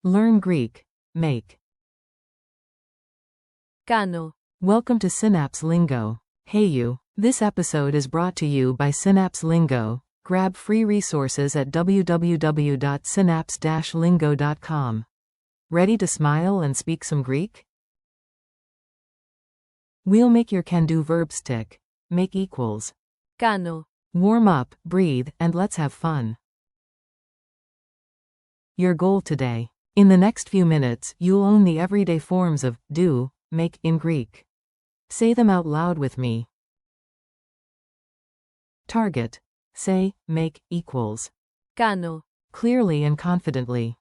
Learn Greek. Make. κάνω, Welcome to Synapse Lingo. Hey you. This episode is brought to you by Synapse Lingo. Grab free resources at www.synapse-lingo.com. Ready to smile and speak some Greek? We'll make your can-do verb stick. Make equals. κάνω, Warm up, breathe, and let's have fun. Your goal today. In the next few minutes, you'll own the everyday forms of do, make in Greek. Say them out loud with me. Target. Say, make equals. κάνω, Clearly and confidently.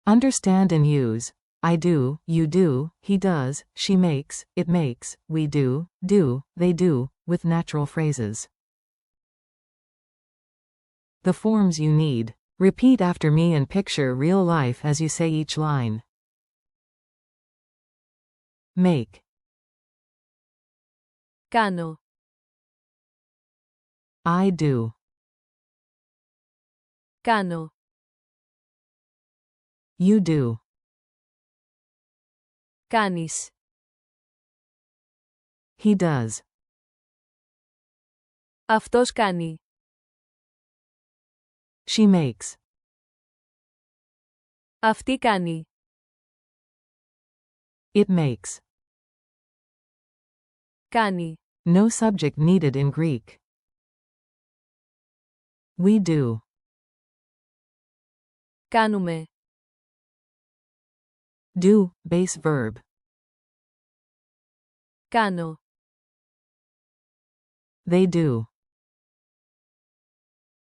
Understand and use. I do, you do, he does, she makes, it makes, we do, they do, with natural phrases. The forms you need. Repeat after me and picture real life as you say each line. Make. κάνω, I do. κάνω, You do. κάνεις, He does. αυτός κάνει, She makes. αυτή κάνει, It makes. κάνει, No subject needed in Greek. We do. κάνουμε, Do, base verb. κάνω, They do.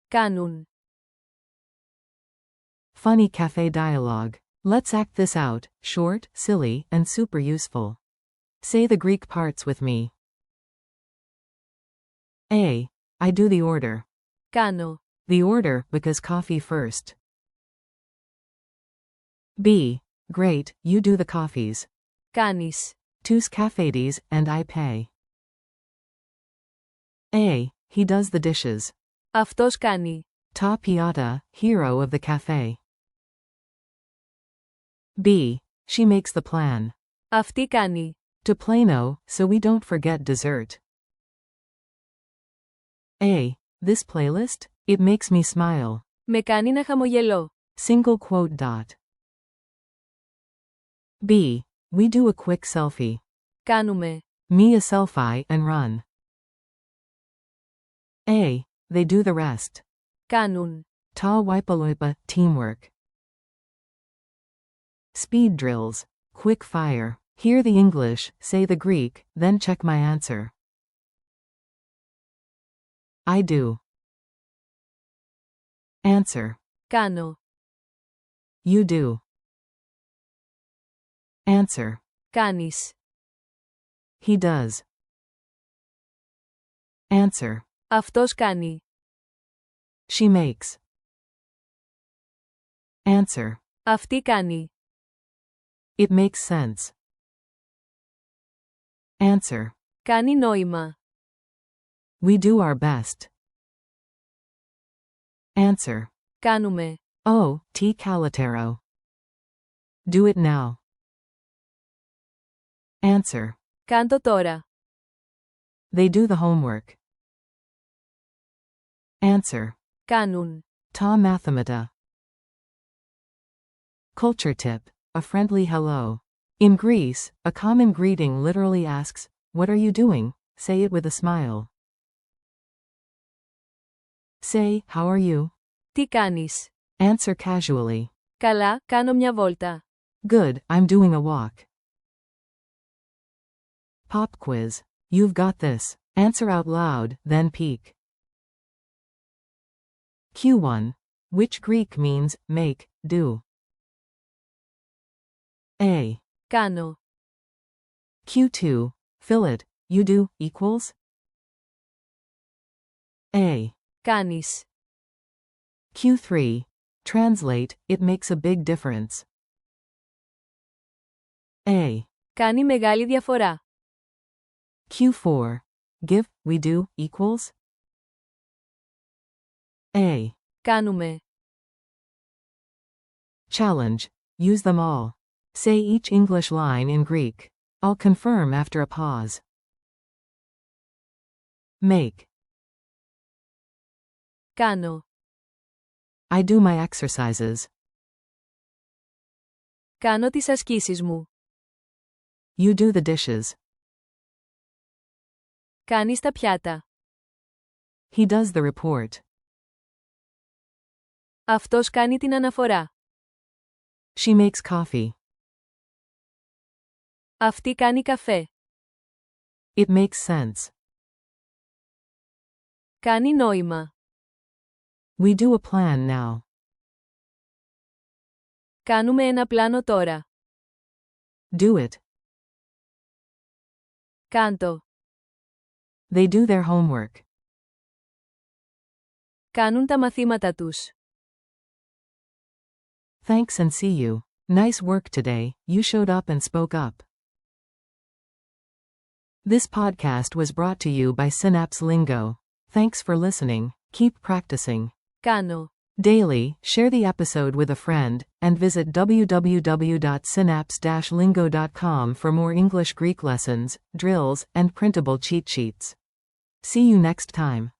κάνουν, Funny cafe dialogue. Let's act this out, short, silly, and super useful. Say the Greek parts with me. A. I do the order. κάνω, The order, because coffee first. B. Great, you do the coffees. κάνεις, Tous cafetes, and I pay. A. He does the dishes. αυτός κάνει, Ta piata, hero of the cafe. B. She makes the plan. αυτή κάνει, To plano, so we don't forget dessert. A. This playlist? It makes me smile. με κάνει να χαμογελώ, Single quote dot. B. We do a quick selfie. κάνουμε, Me a selfie and run. A. They do the rest. κάνουν, Ta wipaloipa, teamwork. Speed drills. Quick fire. Hear the English, say the Greek, then check my answer. I do. Answer. κάνω, You do. Answer. κάνεις, He does. Answer. αυτός κάνει, She makes. Answer. αυτή κάνει, It makes sense. Answer. κάνει νόημα, We do our best. Answer. κάνουμε, Oh, T. Calitero. Do it now. Answer. κάντο τώρα, They do the homework. Answer. κάνουν, Ta mathemata. Culture tip. A friendly hello. In Greece, a common greeting literally asks, "What are you doing?" Say it with a smile. Say, "How are you?" τι κάνεις, Answer casually. καλά, κάνω μια βόλτα, Good, I'm doing a walk. Pop quiz. You've got this. Answer out loud, then peek. Q1. Which Greek means make, do? A. κάνω, Q2. Fill it. You do equals? A. κάνεις, Q3. Translate. It makes a big difference. A. κάνει μεγάλη διαφορά, Q4. Give, we do, equals? A. κάνουμε, Challenge. Use them all. Say each English line in Greek. I'll confirm after a pause. Make. Κάνω. I do my exercises. Κάνω τις ασκήσεις μου. You do the dishes. Κάνεις τα πιάτα. He does the report. Αυτός κάνει την αναφορά. She makes coffee. Αυτή κάνει καφέ. It makes sense. Κάνει νόημα. We do a plan now. Κάνουμε ένα πλάνο τώρα. Do it. Κάντο. They do their homework. Κάνουν τα μαθήματα τους. Thanks and see you. Nice work today, you showed up and spoke up. This podcast was brought to you by Synapse Lingo. Thanks for listening, keep practicing. Κάνω. Daily, share the episode with a friend, and visit www.synapse-lingo.com for more English Greek lessons, drills, and printable cheat sheets. See you next time.